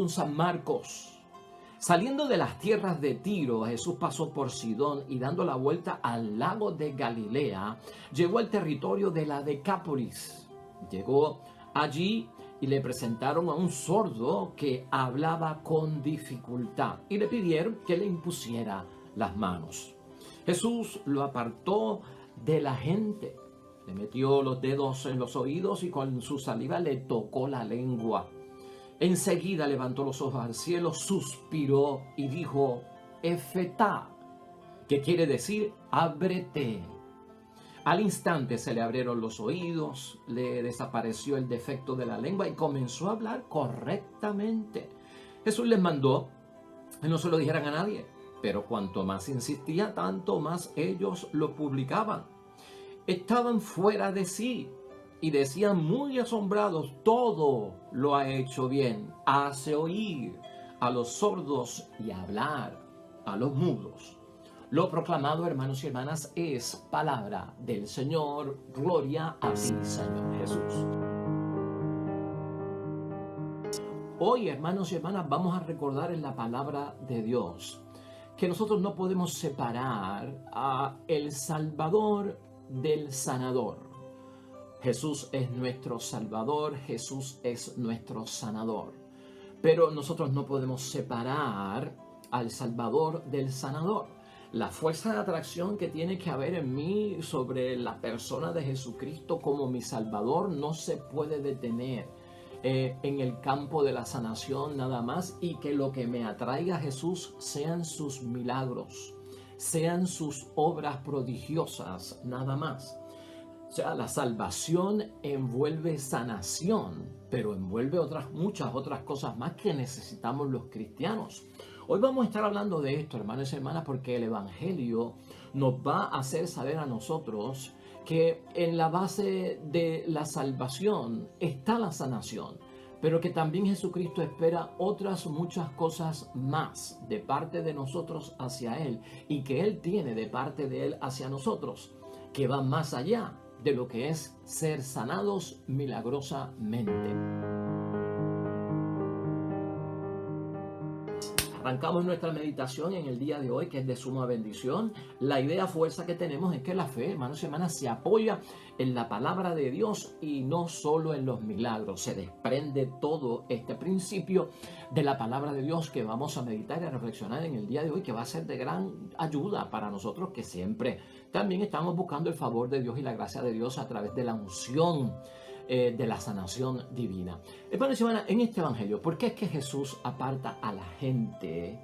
según San Marcos. Saliendo de las tierras de Tiro, Jesús pasó por Sidón y dando la vuelta al lago de Galilea, llegó al territorio de la Decápolis. Llegó allí y le presentaron a un sordo que hablaba con dificultad y le pidieron que le impusiera las manos. Jesús lo apartó de la gente, le metió los dedos en los oídos y con su saliva le tocó la lengua. Enseguida levantó los ojos al cielo, suspiró y dijo, Efetá, que quiere decir, ábrete. Al instante se le abrieron los oídos, le desapareció el defecto de la lengua y comenzó a hablar correctamente. Jesús les mandó que no se lo dijeran a nadie, pero cuanto más insistía, tanto más ellos lo publicaban. Estaban fuera de sí y decían muy asombrados, todo lo ha hecho bien, hace oír a los sordos y hablar a los mudos. Lo proclamado, hermanos y hermanas, es palabra del Señor. Gloria a ti, Señor Jesús. Hoy, hermanos y hermanas, vamos a recordar en la palabra de Dios que nosotros no podemos separar a el Salvador del sanador. Jesús es nuestro Salvador, Jesús es nuestro sanador. Pero nosotros no podemos separar al Salvador del sanador. La fuerza de atracción que tiene que haber en mí sobre la persona de Jesucristo como mi Salvador no se puede detener en el campo de la sanación nada más, y que lo que me atraiga a Jesús sean sus milagros, sean sus obras prodigiosas nada más. O sea, la salvación envuelve sanación, pero envuelve muchas otras cosas más que necesitamos los cristianos. Hoy vamos a estar hablando de esto, hermanos y hermanas, porque el Evangelio nos va a hacer saber a nosotros que en la base de la salvación está la sanación, pero que también Jesucristo espera otras muchas cosas más de parte de nosotros hacia Él, y que Él tiene de parte de Él hacia nosotros, que va más allá de lo que es ser sanados milagrosamente. Arrancamos nuestra meditación en el día de hoy, que es de suma bendición. La idea fuerza que tenemos es que la fe, hermanos y hermanas, se apoya en la palabra de Dios y no solo en los milagros. Se desprende todo este principio de la palabra de Dios que vamos a meditar y a reflexionar en el día de hoy, que va a ser de gran ayuda para nosotros, que siempre también estamos buscando el favor de Dios y la gracia de Dios a través de la unción de la sanación divina. Hermanos y hermanas, en este evangelio, ¿por qué es que Jesús aparta a la gente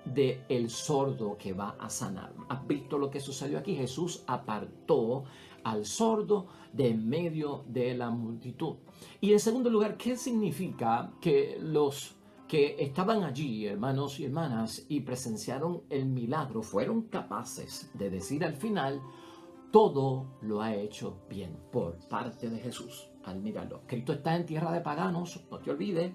del sordo que va a sanar? ¿Has visto lo que sucedió aquí? Jesús apartó al sordo de en medio de la multitud. Y en segundo lugar, ¿qué significa que los que estaban allí, hermanos y hermanas, y presenciaron el milagro, fueron capaces de decir al final, todo lo ha hecho bien por parte de Jesús? Al mirarlo, Cristo está en tierra de paganos, no te olvides,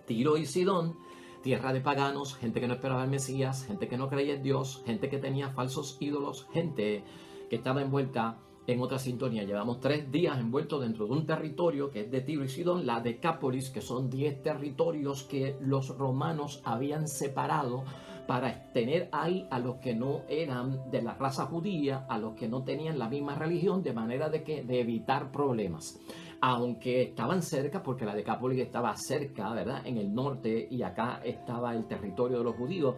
Tiro y Sidón, tierra de paganos, gente que no esperaba al Mesías, gente que no creía en Dios, gente que tenía falsos ídolos, gente que estaba envuelta en otra sintonía. Llevamos 3 días envueltos dentro de un territorio que es de Tiro y Sidón, la Decápolis, que son 10 territorios que los romanos habían separado para tener ahí a los que no eran de la raza judía, a los que no tenían la misma religión, de manera de evitar problemas. Aunque estaban cerca, porque la Decápolis estaba cerca, ¿verdad?, en el norte, y acá estaba el territorio de los judíos,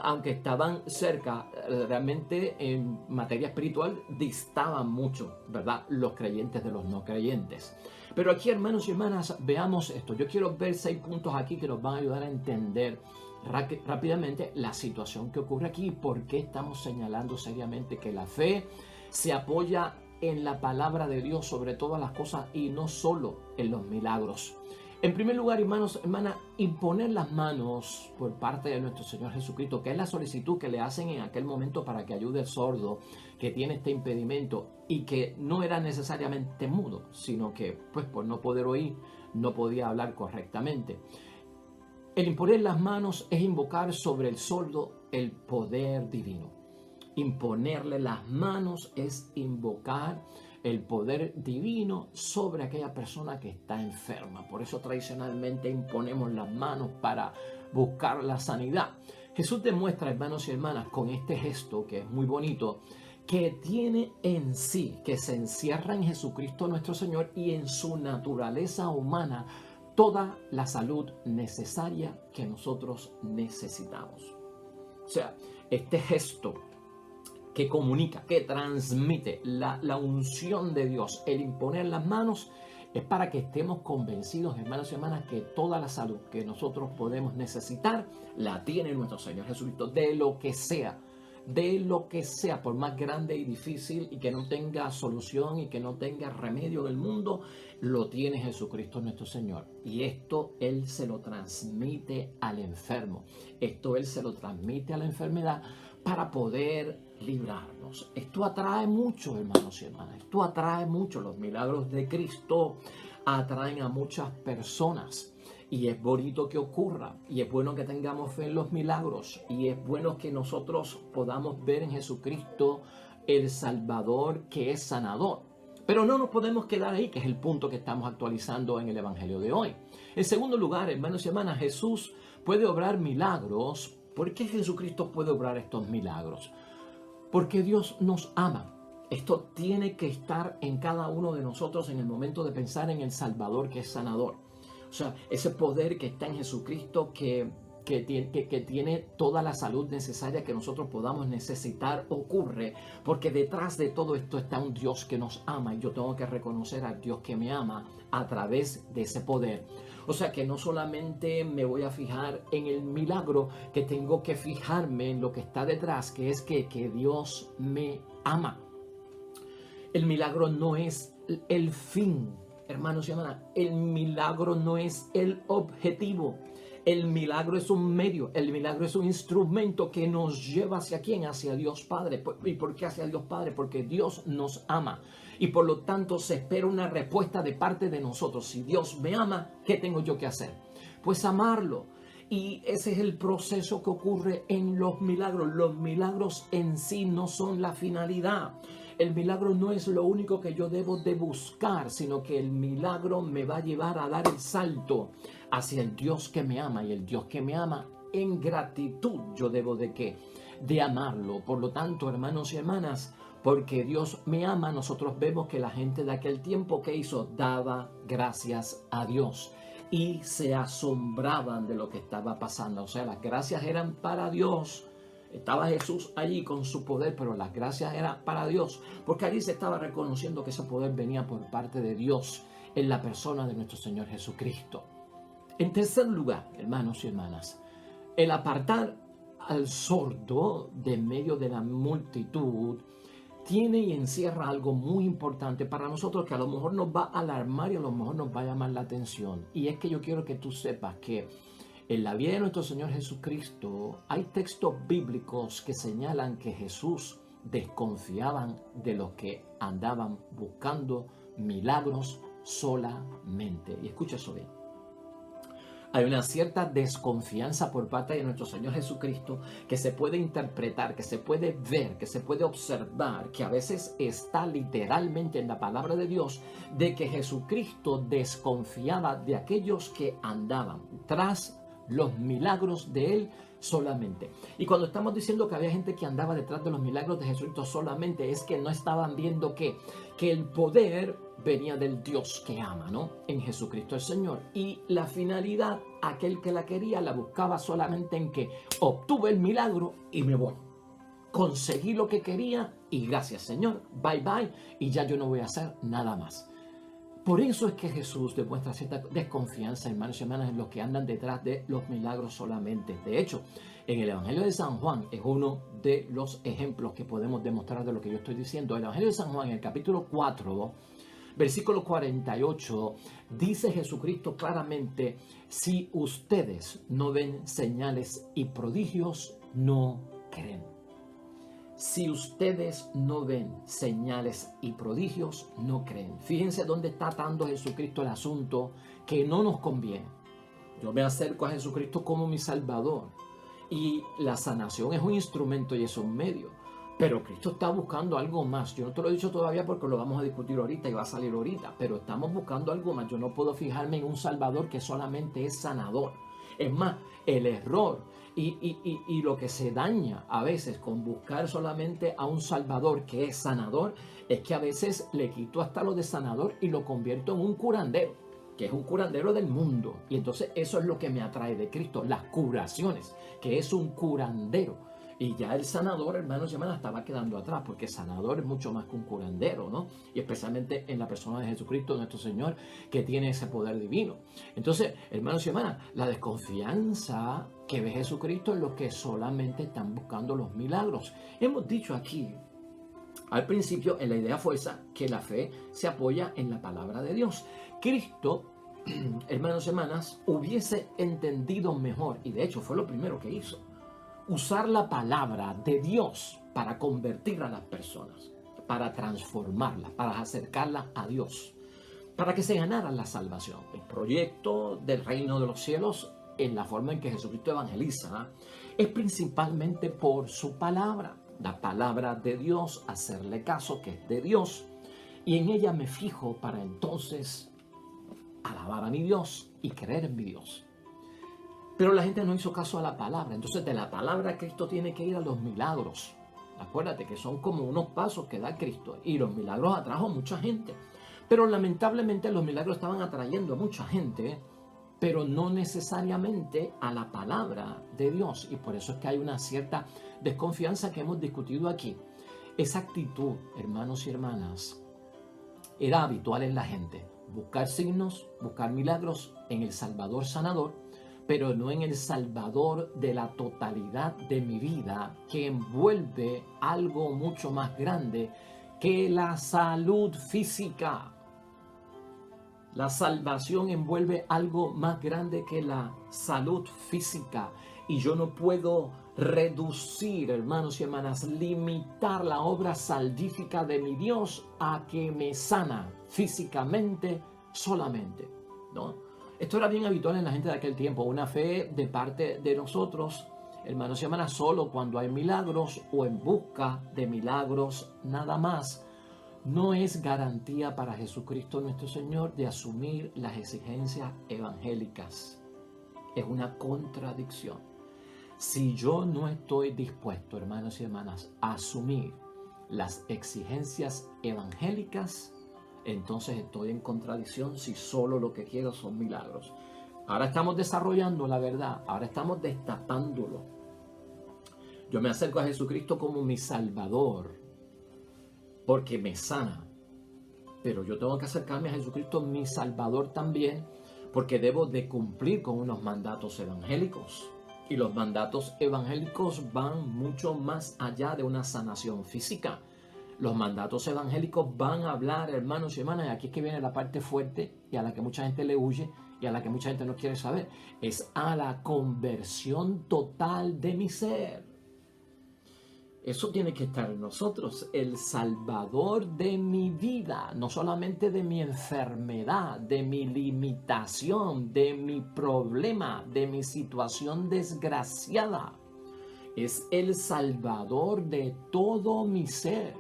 aunque estaban cerca, realmente en materia espiritual distaban mucho, ¿verdad?, los creyentes de los no creyentes. Pero aquí, hermanos y hermanas, veamos esto. Yo quiero ver 6 puntos aquí que nos van a ayudar a entender rápidamente la situación que ocurre aquí y por qué estamos señalando seriamente que la fe se apoya en la palabra de Dios sobre todas las cosas y no solo en los milagros. En primer lugar, hermanos, hermanas, imponer las manos por parte de nuestro Señor Jesucristo, que es la solicitud que le hacen en aquel momento para que ayude al sordo que tiene este impedimento y que no era necesariamente mudo, sino que pues por no poder oír no podía hablar correctamente. El imponer las manos es invocar sobre el sordo el poder divino. Imponerle las manos es invocar el poder divino sobre aquella persona que está enferma. Por eso tradicionalmente imponemos las manos para buscar la sanidad. Jesús demuestra, hermanos y hermanas, con este gesto que es muy bonito, que tiene en sí, que se encierra en Jesucristo nuestro Señor y en su naturaleza humana toda la salud necesaria que nosotros necesitamos. O sea, este gesto que comunica, que transmite la unción de Dios, el imponer las manos, es para que estemos convencidos, hermanos y hermanas, que toda la salud que nosotros podemos necesitar la tiene nuestro Señor Jesucristo, de lo que sea, por más grande y difícil y que no tenga solución y que no tenga remedio en el mundo, lo tiene Jesucristo nuestro Señor. Y esto Él se lo transmite al enfermo, esto Él se lo transmite a la enfermedad para poder librarnos. Esto atrae mucho, hermanos y hermanas, esto atrae mucho. Los milagros de Cristo atraen a muchas personas. Y es bonito que ocurra, y es bueno que tengamos fe en los milagros, y es bueno que nosotros podamos ver en Jesucristo el Salvador que es sanador. Pero no nos podemos quedar ahí, que es el punto que estamos actualizando en el Evangelio de hoy. En segundo lugar, hermanos y hermanas, Jesús puede obrar milagros. ¿Por qué Jesucristo puede obrar estos milagros? Porque Dios nos ama. Esto tiene que estar en cada uno de nosotros en el momento de pensar en el Salvador que es sanador. O sea, ese poder que está en Jesucristo que tiene toda la salud necesaria que nosotros podamos necesitar ocurre porque detrás de todo esto está un Dios que nos ama, y yo tengo que reconocer al Dios que me ama a través de ese poder. O sea que no solamente me voy a fijar en el milagro, que tengo que fijarme en lo que está detrás, que es que Dios me ama. El milagro no es el fin. Hermanos y hermanas, el milagro no es el objetivo. El milagro es un medio, el milagro es un instrumento que nos lleva hacia quién, hacia Dios Padre. ¿Y por qué hacia Dios Padre? Porque Dios nos ama y por lo tanto se espera una respuesta de parte de nosotros. Si Dios me ama, ¿qué tengo yo que hacer? Pues amarlo. Y ese es el proceso que ocurre en los milagros. Los milagros en sí no son la finalidad. El milagro no es lo único que yo debo de buscar, sino que el milagro me va a llevar a dar el salto hacia el Dios que me ama. Y el Dios que me ama, en gratitud yo debo de ¿qué? De amarlo. Por lo tanto, hermanos y hermanas, porque Dios me ama, nosotros vemos que la gente de aquel tiempo, ¿qué hizo? Daba gracias a Dios y se asombraban de lo que estaba pasando. O sea, las gracias eran para Dios. Estaba Jesús allí con su poder, pero las gracias eran para Dios, porque allí se estaba reconociendo que ese poder venía por parte de Dios en la persona de nuestro Señor Jesucristo. En tercer lugar, hermanos y hermanas, el apartar al sordo de en medio de la multitud tiene y encierra algo muy importante para nosotros, que a lo mejor nos va a alarmar y a lo mejor nos va a llamar la atención. Y es que yo quiero que tú sepas que en la vida de nuestro Señor Jesucristo hay textos bíblicos que señalan que Jesús desconfiaban de los que andaban buscando milagros solamente. Y escucha eso bien. Hay una cierta desconfianza por parte de nuestro Señor Jesucristo que se puede interpretar, que se puede ver, que se puede observar, que a veces está literalmente en la palabra de Dios, de que Jesucristo desconfiaba de aquellos que andaban tras los milagros de Él solamente. Y cuando estamos diciendo que había gente que andaba detrás de los milagros de Jesucristo solamente, es que no estaban viendo que el poder venía del Dios que ama, ¿no? En Jesucristo el Señor. Y la finalidad, aquel que la quería, la buscaba solamente en que obtuve el milagro y me voy. Conseguí lo que quería y gracias, Señor. Bye, bye. Y ya yo no voy a hacer nada más. Por eso es que Jesús demuestra cierta desconfianza, hermanos y hermanas, en los que andan detrás de los milagros solamente. De hecho, en el Evangelio de San Juan es uno de los ejemplos que podemos demostrar de lo que yo estoy diciendo. El Evangelio de San Juan, en el capítulo 4, versículo 48, dice Jesucristo claramente: si ustedes no ven señales y prodigios, no creen. Si ustedes no ven señales y prodigios, no creen. Fíjense dónde está atando Jesucristo el asunto que no nos conviene. Yo me acerco a Jesucristo como mi Salvador y la sanación es un instrumento y es un medio. Pero Cristo está buscando algo más. Yo no te lo he dicho todavía porque lo vamos a discutir ahorita y va a salir ahorita. Pero estamos buscando algo más. Yo no puedo fijarme en un Salvador que solamente es sanador. Es más, el error y lo que se daña a veces con buscar solamente a un Salvador que es sanador, es que a veces le quito hasta lo de sanador y lo convierto en un curandero, que es un curandero del mundo. Y entonces eso es lo que me atrae de Cristo, las curaciones, que es un curandero. Y ya el sanador, hermanos y hermanas, estaba quedando atrás, porque sanador es mucho más que un curandero, ¿no? Y especialmente en la persona de Jesucristo, nuestro Señor, que tiene ese poder divino. Entonces, hermanos y hermanas, la desconfianza que ve Jesucristo es lo que solamente están buscando los milagros. Hemos dicho aquí, al principio, en la idea fuerza, que la fe se apoya en la palabra de Dios. Cristo, hermanos y hermanas, hubiese entendido mejor, y de hecho fue lo primero que hizo, usar la palabra de Dios para convertir a las personas, para transformarlas, para acercarlas a Dios, para que se ganaran la salvación. El proyecto del reino de los cielos, en la forma en que Jesucristo evangeliza, es principalmente por su palabra, la palabra de Dios, hacerle caso, que es de Dios, y en ella me fijo para entonces alabar a mi Dios y creer en mi Dios. Pero la gente no hizo caso a la palabra. Entonces de la palabra Cristo tiene que ir a los milagros. Acuérdate que son como unos pasos que da Cristo. Y los milagros atrajo a mucha gente. Pero lamentablemente los milagros estaban atrayendo a mucha gente, pero no necesariamente a la palabra de Dios. Y por eso es que hay una cierta desconfianza que hemos discutido aquí. Esa actitud, hermanos y hermanas, era habitual en la gente. Buscar signos, buscar milagros en el Salvador sanador, pero no en el Salvador de la totalidad de mi vida, que envuelve algo mucho más grande que la salud física. La salvación envuelve algo más grande que la salud física. Y yo no puedo reducir, hermanos y hermanas, limitar la obra salvífica de mi Dios a que me sana físicamente solamente, ¿no? Esto era bien habitual en la gente de aquel tiempo, una fe de parte de nosotros, hermanos y hermanas, solo cuando hay milagros o en busca de milagros nada más. No es garantía para Jesucristo nuestro Señor de asumir las exigencias evangélicas. Es una contradicción. Si yo no estoy dispuesto, hermanos y hermanas, a asumir las exigencias evangélicas, entonces estoy en contradicción si solo lo que quiero son milagros. Ahora estamos desarrollando la verdad, ahora estamos destapándolo. Yo me acerco a Jesucristo como mi Salvador, porque me sana. Pero yo tengo que acercarme a Jesucristo, mi Salvador también, porque debo de cumplir con unos mandatos evangélicos. Y los mandatos evangélicos van mucho más allá de una sanación física. Los mandatos evangélicos van a hablar, hermanos y hermanas, y aquí es que viene la parte fuerte y a la que mucha gente le huye y a la que mucha gente no quiere saber. Es a la conversión total de mi ser. Eso tiene que estar en nosotros, el Salvador de mi vida, no solamente de mi enfermedad, de mi limitación, de mi problema, de mi situación desgraciada. Es el Salvador de todo mi ser.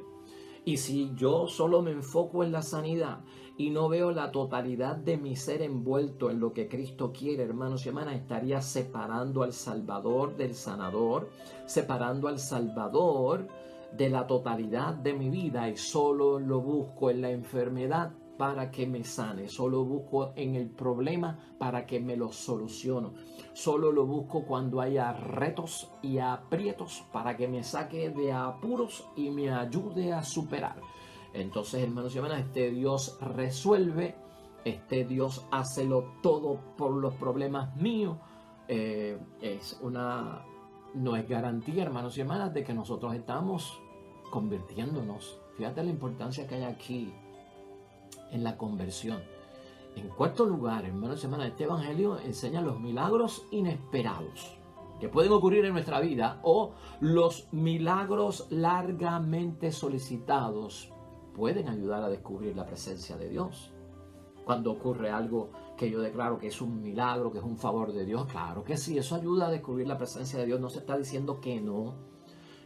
Y si yo solo me enfoco en la sanidad y no veo la totalidad de mi ser envuelto en lo que Cristo quiere, hermanos y hermanas, estaría separando al Salvador del sanador, separando al Salvador de la totalidad de mi vida, y solo lo busco en la enfermedad para que me sane, solo busco en el problema para que me lo soluciono, solo lo busco cuando haya retos y aprietos para que me saque de apuros y me ayude a superar. Entonces, hermanos y hermanas, este Dios resuelve, este Dios hácelo todo por los problemas míos. No es garantía, hermanos y hermanas, de que nosotros estamos convirtiéndonos. Fíjate la importancia que hay aquí en la conversión. En cuarto lugar, hermanos y hermanas, este evangelio enseña los milagros inesperados que pueden ocurrir en nuestra vida, o los milagros largamente solicitados pueden ayudar a descubrir la presencia de Dios. Cuando ocurre algo que yo declaro que es un milagro, que es un favor de Dios, claro que sí, eso ayuda a descubrir la presencia de Dios. No se está diciendo que no,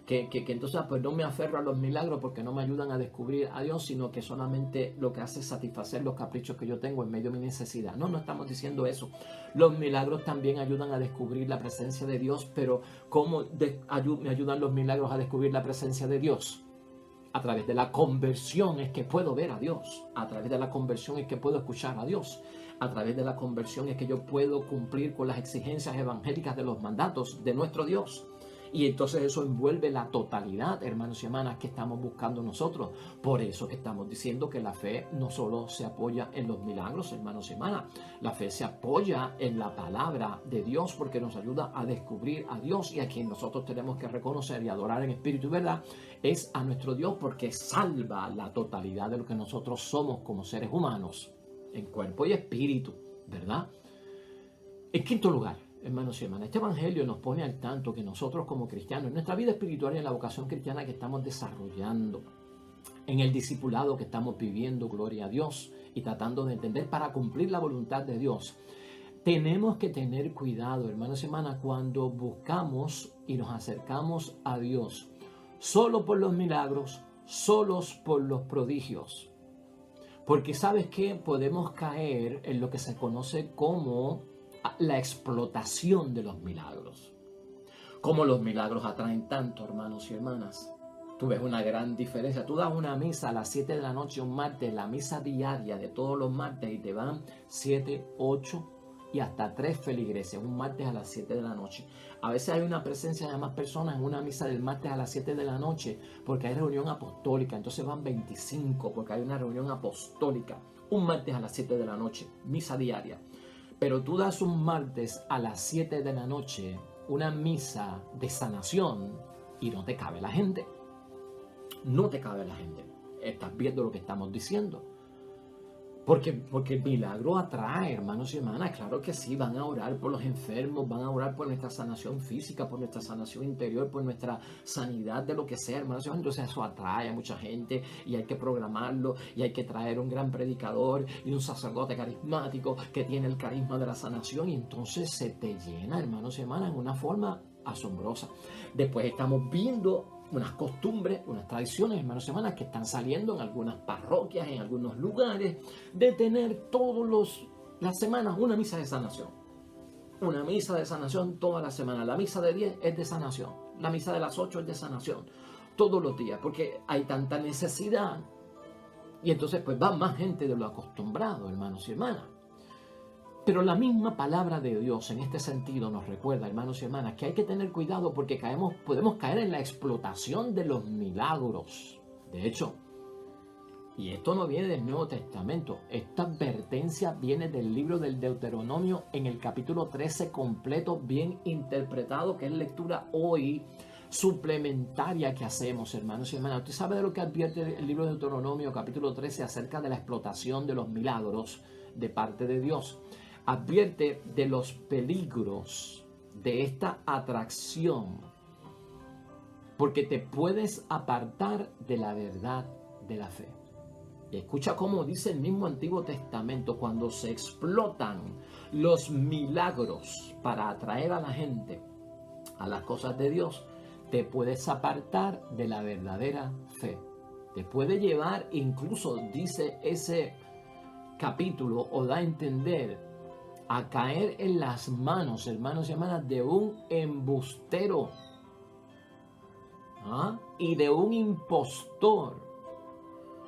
que entonces pues no me aferro a los milagros porque no me ayudan a descubrir a Dios, sino que solamente lo que hace es satisfacer los caprichos que yo tengo en medio de mi necesidad. No, no estamos diciendo eso. Los milagros también ayudan a descubrir la presencia de Dios, pero ¿cómo me ayudan los milagros a descubrir la presencia de Dios? A través de la conversión es que puedo ver a Dios. A través de la conversión es que puedo escuchar a Dios. A través de la conversión es que yo puedo cumplir con las exigencias evangélicas de los mandatos de nuestro Dios. Y entonces eso envuelve la totalidad, hermanos y hermanas, que estamos buscando nosotros. Por eso que estamos diciendo que la fe no solo se apoya en los milagros, hermanos y hermanas. La fe se apoya en la palabra de Dios porque nos ayuda a descubrir a Dios, y a quien nosotros tenemos que reconocer y adorar en espíritu y verdad es a nuestro Dios, porque salva la totalidad de lo que nosotros somos como seres humanos, en cuerpo y espíritu, ¿verdad? En quinto lugar, hermanos y hermanas, este evangelio nos pone al tanto que nosotros como cristianos, en nuestra vida espiritual y en la vocación cristiana que estamos desarrollando, en el discipulado que estamos viviendo, gloria a Dios, y tratando de entender para cumplir la voluntad de Dios, tenemos que tener cuidado, hermanos y hermanas, cuando buscamos y nos acercamos a Dios solo por los milagros, solos por los prodigios. Porque ¿sabes qué? Podemos caer en lo que se conoce como la explotación de los milagros. Como los milagros atraen tanto, hermanos y hermanas. Tú ves una gran diferencia. Tú das una misa a las 7 de la noche un martes, la misa diaria de todos los martes, y te van 7, 8 y hasta 3 feligreses, un martes a las 7 de la noche. A veces hay una presencia de más personas en una misa del martes a las 7 de la noche porque hay reunión apostólica, entonces van 25 porque hay una reunión apostólica. Un martes a las 7 de la noche, misa diaria. Pero tú das un martes a las 7 de la noche una misa de sanación y no te cabe la gente. No te cabe la gente. Estás viendo lo que estamos diciendo. Porque el milagro atrae, hermanos y hermanas. Claro que sí, van a orar por los enfermos, van a orar por nuestra sanación física, por nuestra sanación interior, por nuestra sanidad de lo que sea, hermanos y hermanas. Entonces eso atrae a mucha gente y hay que programarlo, y hay que traer un gran predicador y un sacerdote carismático que tiene el carisma de la sanación, y entonces se te llena, hermanos y hermanas, en una forma asombrosa. Después estamos viendo unas costumbres, unas tradiciones, hermanos y hermanas, que están saliendo en algunas parroquias, en algunos lugares, de tener las semanas una misa de sanación. Una misa de sanación toda la semana. La misa de 10 es de sanación. La misa de las 8 es de sanación. Todos los días, porque hay tanta necesidad. Y entonces pues va más gente de lo acostumbrado, hermanos y hermanas. Pero la misma palabra de Dios en este sentido nos recuerda, hermanos y hermanas, que hay que tener cuidado porque podemos caer en la explotación de los milagros. De hecho, y esto no viene del Nuevo Testamento, esta advertencia viene del libro del Deuteronomio en el capítulo 13 completo, bien interpretado, que es lectura hoy suplementaria que hacemos, hermanos y hermanas. ¿Usted sabe de lo que advierte el libro de Deuteronomio capítulo 13 acerca de la explotación de los milagros de parte de Dios? Advierte de los peligros de esta atracción, porque te puedes apartar de la verdad de la fe. Y escucha cómo dice el mismo Antiguo Testamento: cuando se explotan los milagros para atraer a la gente a las cosas de Dios, te puedes apartar de la verdadera fe. Te puede llevar, incluso dice ese capítulo, o da a entender, a caer en las manos, hermanos y hermanas, de un embustero y de un impostor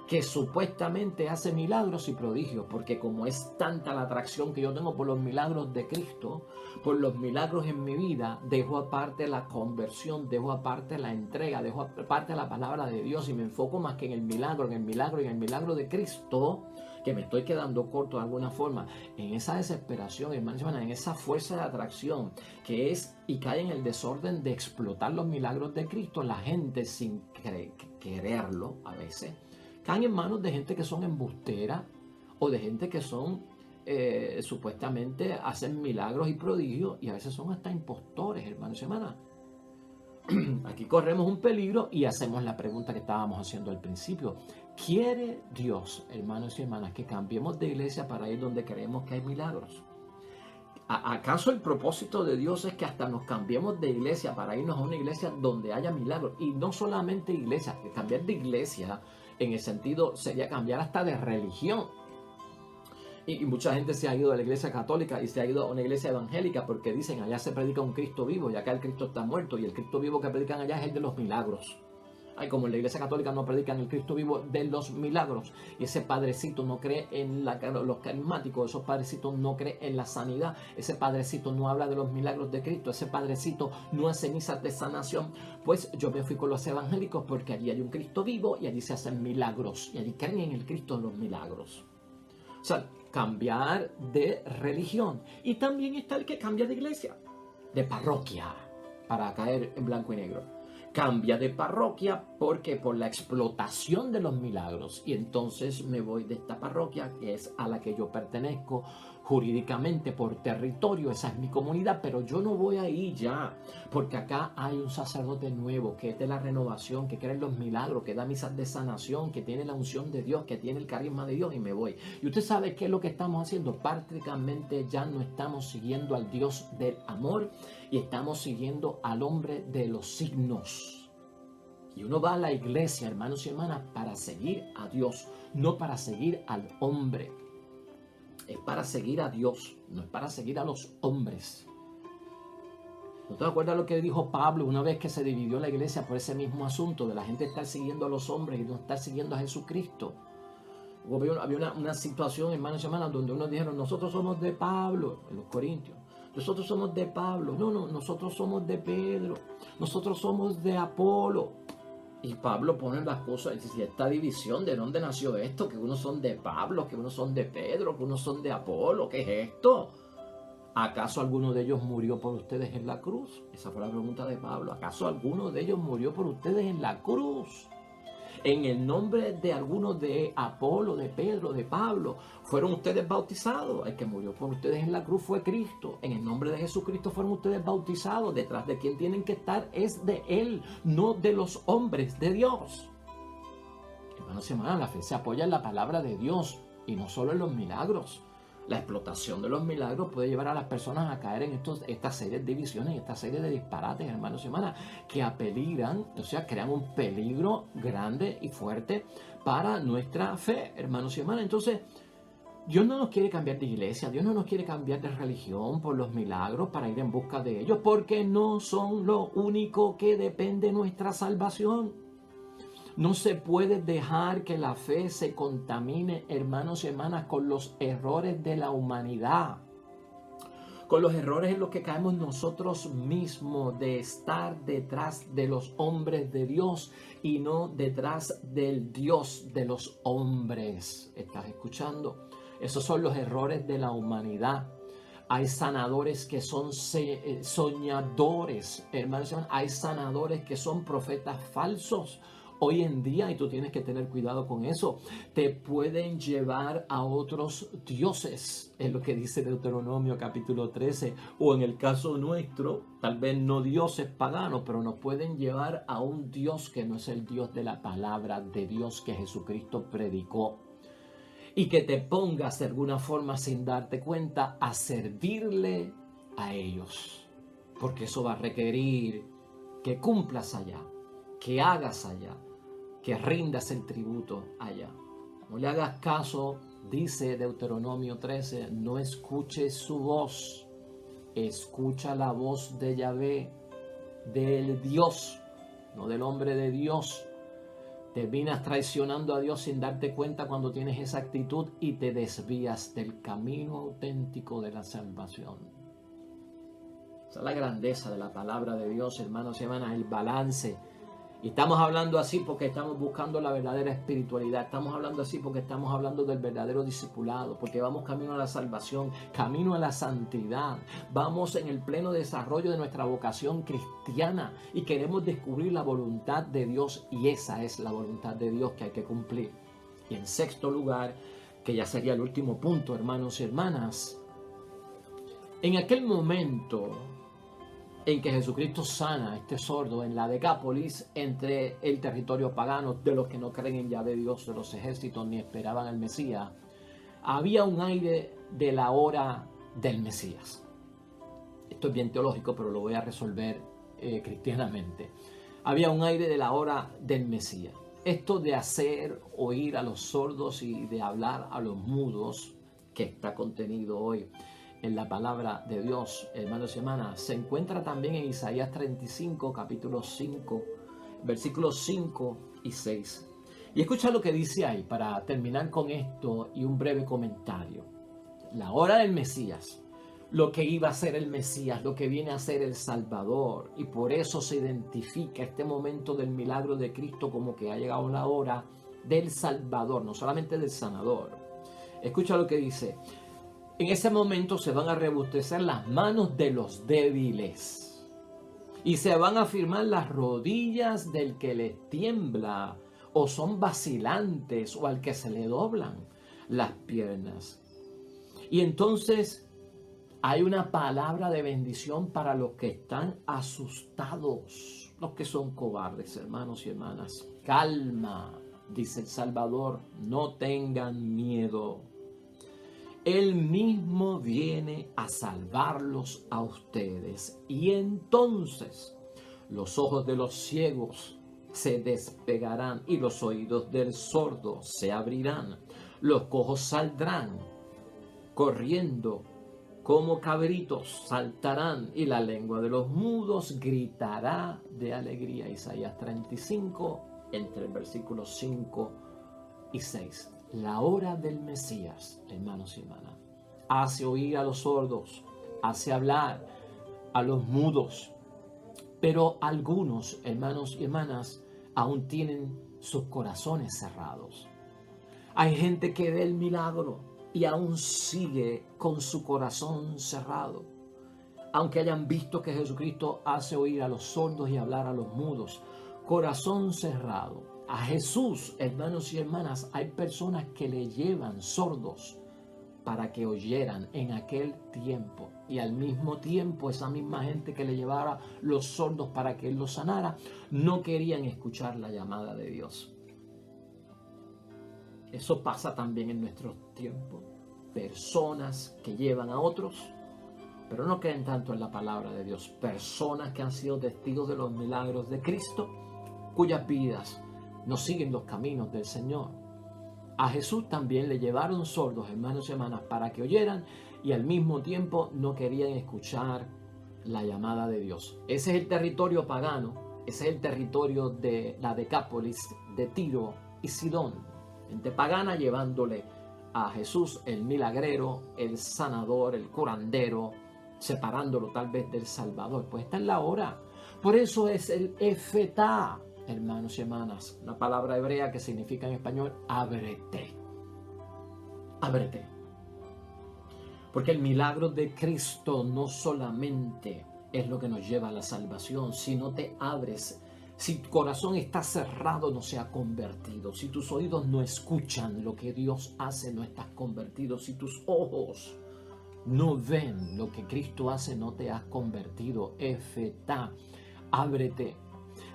que supuestamente hace milagros y prodigios, porque como es tanta la atracción que yo tengo por los milagros de Cristo, por los milagros en mi vida, dejo aparte la conversión, dejo aparte la entrega, dejo aparte la palabra de Dios y me enfoco más que en el milagro, en el milagro y en el milagro de Cristo, que me estoy quedando corto de alguna forma. En esa desesperación, hermanos y hermanas, en esa fuerza de atracción que es y cae en el desorden de explotar los milagros de Cristo, la gente sin quererlo a veces caen en manos de gente que son embusteras o de gente que son supuestamente hacen milagros y prodigios, y a veces son hasta impostores, hermanos y hermanas. Aquí corremos un peligro y hacemos la pregunta que estábamos haciendo al principio. ¿Quiere Dios, hermanos y hermanas, que cambiemos de iglesia para ir donde creemos que hay milagros? ¿Acaso el propósito de Dios es que hasta nos cambiemos de iglesia para irnos a una iglesia donde haya milagros? Y no solamente iglesia, que cambiar de iglesia en el sentido sería cambiar hasta de religión. Y mucha gente se ha ido de la iglesia católica y se ha ido a una iglesia evangélica porque dicen allá se predica un Cristo vivo y acá el Cristo está muerto y el Cristo vivo que predican allá es el de los milagros. Ay, como en la iglesia católica no predican el Cristo vivo de los milagros y ese padrecito no cree en los carismáticos, esos padrecitos no creen en la sanidad, ese padrecito no habla de los milagros de Cristo, ese padrecito no hace misas de sanación. Pues yo me fui con los evangélicos porque allí hay un Cristo vivo y allí se hacen milagros y allí creen en el Cristo de los milagros. O sea, cambiar de religión. Y también está el que cambia de iglesia, de parroquia, para caer en blanco y negro. Cambia de parroquia porque por la explotación de los milagros. Y entonces me voy de esta parroquia, que es a la que yo pertenezco jurídicamente por territorio, esa es mi comunidad, pero yo no voy ahí ya, porque acá hay un sacerdote nuevo que es de la renovación, que cree en los milagros, que da misas de sanación, que tiene la unción de Dios, que tiene el carisma de Dios, y me voy. Y usted sabe qué es lo que estamos haciendo. Prácticamente ya no estamos siguiendo al Dios del amor y estamos siguiendo al hombre de los signos. Y uno va a la iglesia, hermanos y hermanas, para seguir a Dios, no para seguir al hombre. Es para seguir a Dios, no es para seguir a los hombres. ¿No te acuerdas lo que dijo Pablo una vez que se dividió la iglesia por ese mismo asunto de la gente estar siguiendo a los hombres y no estar siguiendo a Jesucristo? Había una situación, hermanos y hermanas, donde unos dijeron, nosotros somos de Pablo, en los Corintios. Nosotros somos de Pablo. No, nosotros somos de Pedro. Nosotros somos de Apolo. Y Pablo pone las cosas y dice, esta división, ¿de dónde nació esto? Que unos son de Pablo, que unos son de Pedro, que unos son de Apolo. ¿Qué es esto? ¿Acaso alguno de ellos murió por ustedes en la cruz? Esa fue la pregunta de Pablo. ¿Acaso alguno de ellos murió por ustedes en la cruz? En el nombre de algunos de Apolo, de Pedro, de Pablo, fueron ustedes bautizados. El que murió por ustedes en la cruz fue Cristo. En el nombre de Jesucristo fueron ustedes bautizados. Detrás de quien tienen que estar es de Él, no de los hombres, de Dios. Hermanos y hermanas, la fe se apoya en la palabra de Dios y no solo en los milagros. La explotación de los milagros puede llevar a las personas a caer en estas series de divisiones y esta serie de disparates, hermanos y hermanas, que apeligran, o sea, crean un peligro grande y fuerte para nuestra fe, hermanos y hermanas. Entonces, Dios no nos quiere cambiar de iglesia, Dios no nos quiere cambiar de religión por los milagros para ir en busca de ellos, porque no son lo único que depende de nuestra salvación. No se puede dejar que la fe se contamine, hermanos y hermanas, con los errores de la humanidad. Con los errores en los que caemos nosotros mismos de estar detrás de los hombres de Dios y no detrás del Dios de los hombres. ¿Estás escuchando? Esos son los errores de la humanidad. Hay sanadores que son soñadores, hermanos y hermanas. Hay sanadores que son profetas falsos. Hoy en día, y tú tienes que tener cuidado con eso, te pueden llevar a otros dioses, es lo que dice Deuteronomio capítulo 13, o en el caso nuestro, tal vez no dioses paganos, pero nos pueden llevar a un Dios que no es el Dios de la palabra de Dios que Jesucristo predicó. Y que te pongas de alguna forma sin darte cuenta a servirle a ellos, porque eso va a requerir que cumplas allá, que hagas allá, que rindas el tributo allá. No le hagas caso, dice Deuteronomio 13, no escuches su voz, escucha la voz de Yahvé, del Dios, no del hombre de Dios. Terminas traicionando a Dios sin darte cuenta cuando tienes esa actitud y te desvías del camino auténtico de la salvación. Esa es la grandeza de la palabra de Dios, hermanos y hermanas, el balance. Y estamos hablando así porque estamos buscando la verdadera espiritualidad. Estamos hablando así porque estamos hablando del verdadero discipulado. Porque vamos camino a la salvación, camino a la santidad. Vamos en el pleno desarrollo de nuestra vocación cristiana. Y queremos descubrir la voluntad de Dios. Y esa es la voluntad de Dios que hay que cumplir. Y en sexto lugar, que ya sería el último punto, hermanos y hermanas. En aquel momento en que Jesucristo sana a este sordo en la Decápolis, entre el territorio pagano de los que no creen en Yahvé Dios de los ejércitos ni esperaban al Mesías, había un aire de la hora del Mesías. Esto es bien teológico, pero lo voy a resolver cristianamente. Había un aire de la hora del Mesías. Esto de hacer oír a los sordos y de hablar a los mudos, que está contenido hoy en la palabra de Dios, hermanos y hermanas, se encuentra también en Isaías 35, capítulo 5, versículos 5 y 6. Y escucha lo que dice ahí para terminar con esto y un breve comentario. La hora del Mesías, lo que iba a ser el Mesías, lo que viene a ser el Salvador, y por eso se identifica este momento del milagro de Cristo como que ha llegado la hora del Salvador, no solamente del sanador. Escucha lo que dice: en ese momento se van a robustecer las manos de los débiles y se van a firmar las rodillas del que les tiembla o son vacilantes o al que se le doblan las piernas. Y entonces hay una palabra de bendición para los que están asustados, los que son cobardes, hermanos y hermanas. Calma, dice el Salvador, no tengan miedo. Él mismo viene a salvarlos a ustedes. Y entonces los ojos de los ciegos se despegarán y los oídos del sordo se abrirán. Los cojos saldrán corriendo como cabritos, saltarán y la lengua de los mudos gritará de alegría. Isaías 35, entre el versículo 5 y 6. La hora del Mesías, hermanos y hermanas, hace oír a los sordos, hace hablar a los mudos, pero algunos, hermanos y hermanas, aún tienen sus corazones cerrados. Hay gente que ve el milagro y aún sigue con su corazón cerrado, aunque hayan visto que Jesucristo hace oír a los sordos y hablar a los mudos. Corazón cerrado. A Jesús, hermanos y hermanas, hay personas que le llevan sordos para que oyeran en aquel tiempo. Y al mismo tiempo, esa misma gente que le llevara los sordos para que Él los sanara, no querían escuchar la llamada de Dios. Eso pasa también en nuestros tiempos. Personas que llevan a otros, pero no creen tanto en la palabra de Dios. Personas que han sido testigos de los milagros de Cristo, cuyas vidas no siguen los caminos del Señor. A Jesús también le llevaron sordos, hermanos y hermanas, para que oyeran, y al mismo tiempo no querían escuchar la llamada de Dios. Ese es el territorio pagano, ese es el territorio de la Decápolis, de Tiro y Sidón. Gente pagana llevándole a Jesús, el milagrero, el sanador, el curandero, separándolo tal vez del Salvador. Pues esta es la hora. Por eso es el Efetá, hermanos y hermanas, una palabra hebrea que significa en español ábrete. Ábrete. Porque el milagro de Cristo no solamente es lo que nos lleva a la salvación, si no te abres, si tu corazón está cerrado, no se ha convertido, si tus oídos no escuchan lo que Dios hace, no estás convertido, si tus ojos no ven lo que Cristo hace, no te has convertido. Efetá, ábrete.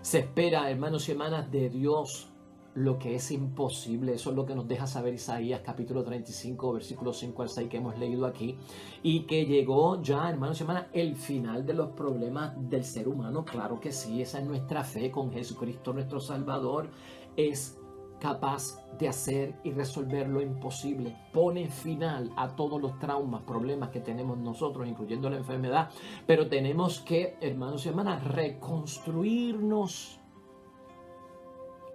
Se espera, hermanos y hermanas, de Dios lo que es imposible. Eso es lo que nos deja saber Isaías capítulo 35, versículos 5 al 6 que hemos leído aquí. Y que llegó ya, hermanos y hermanas, el final de los problemas del ser humano. Claro que sí, esa es nuestra fe con Jesucristo, nuestro Salvador. Es capaz de hacer y resolver lo imposible. Pone final a todos los traumas, problemas que tenemos nosotros, incluyendo la enfermedad. Pero tenemos que, hermanos y hermanas, reconstruirnos.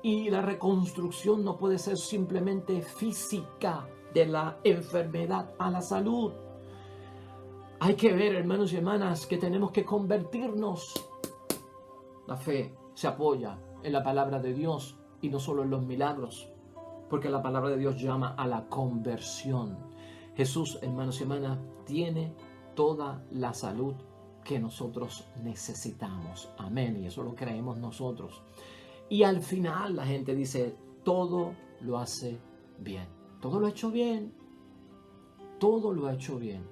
Y la reconstrucción no puede ser simplemente física, de la enfermedad a la salud. Hay que ver, hermanos y hermanas, que tenemos que convertirnos. La fe se apoya en la palabra de Dios y no solo en los milagros, porque la palabra de Dios llama a la conversión. Jesús, hermanos y hermanas, tiene toda la salud que nosotros necesitamos. Amén. Y eso lo creemos nosotros. Y al final la gente dice, todo lo hace bien. Todo lo ha hecho bien. Todo lo ha hecho bien.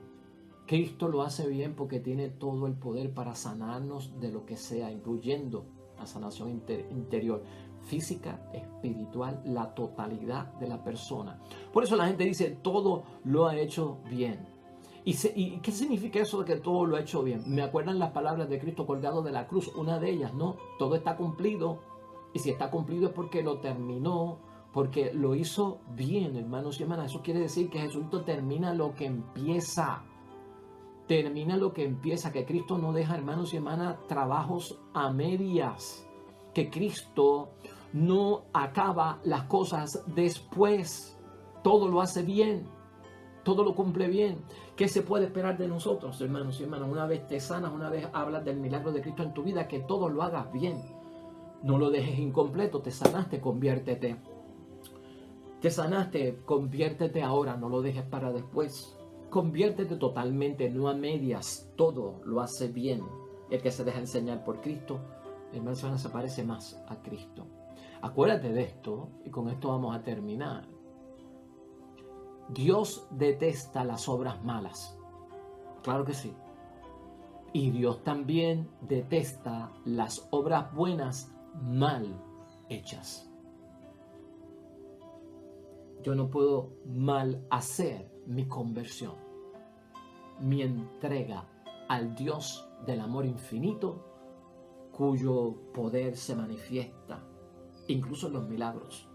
Cristo lo hace bien porque tiene todo el poder para sanarnos de lo que sea, incluyendo la sanación interior, física, espiritual, la totalidad de la persona. Por eso la gente dice, todo lo ha hecho bien. ¿Y qué significa eso de que todo lo ha hecho bien? Me acuerdan las palabras de Cristo colgado de la cruz, una de ellas, ¿no? Todo está cumplido. Y si está cumplido es porque lo terminó, porque lo hizo bien, hermanos y hermanas. Eso quiere decir que Jesucristo termina lo que empieza. Termina lo que empieza, que Cristo no deja, hermanos y hermanas, trabajos a medias. Que Cristo no acaba las cosas después. Todo lo hace bien. Todo lo cumple bien. ¿Qué se puede esperar de nosotros, hermanos y hermanas? Una vez te sanas, una vez hablas del milagro de Cristo en tu vida, que todo lo hagas bien. No lo dejes incompleto. Te sanaste, conviértete. Te sanaste, conviértete ahora. No lo dejes para después. Conviértete totalmente, no a medias. Todo lo hace bien. El que se deja enseñar por Cristo, hermanos y hermanas, se parece más a Cristo. Acuérdate de esto, y con esto vamos a terminar. Dios detesta las obras malas. Claro que sí. Y Dios también detesta las obras buenas mal hechas. Yo no puedo mal hacer mi conversión, mi entrega al Dios del amor infinito, cuyo poder se manifiesta incluso en los milagros.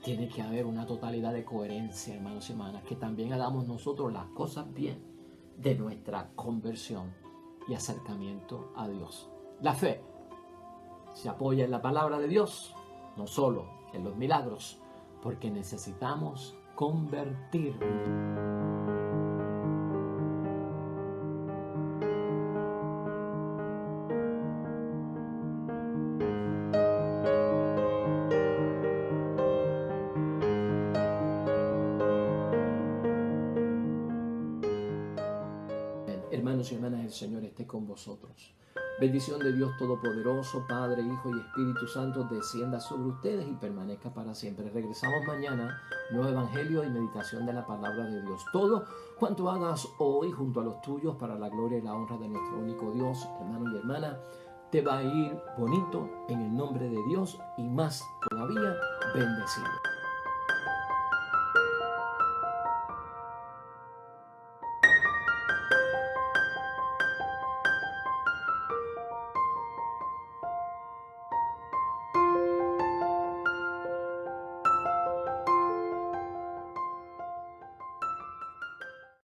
Tiene que haber una totalidad de coherencia, hermanos y hermanas, que también hagamos nosotros las cosas bien de nuestra conversión y acercamiento a Dios. La fe se apoya en la palabra de Dios, no solo en los milagros, porque necesitamos convertirnos. Hermanos y hermanas, el Señor esté con vosotros. Bendición de Dios Todopoderoso, Padre, Hijo y Espíritu Santo, descienda sobre ustedes y permanezca para siempre. Regresamos mañana, nuevo evangelio y meditación de la palabra de Dios. Todo cuanto hagas hoy junto a los tuyos para la gloria y la honra de nuestro único Dios, hermano y hermana, te va a ir bonito en el nombre de Dios y más todavía bendecido.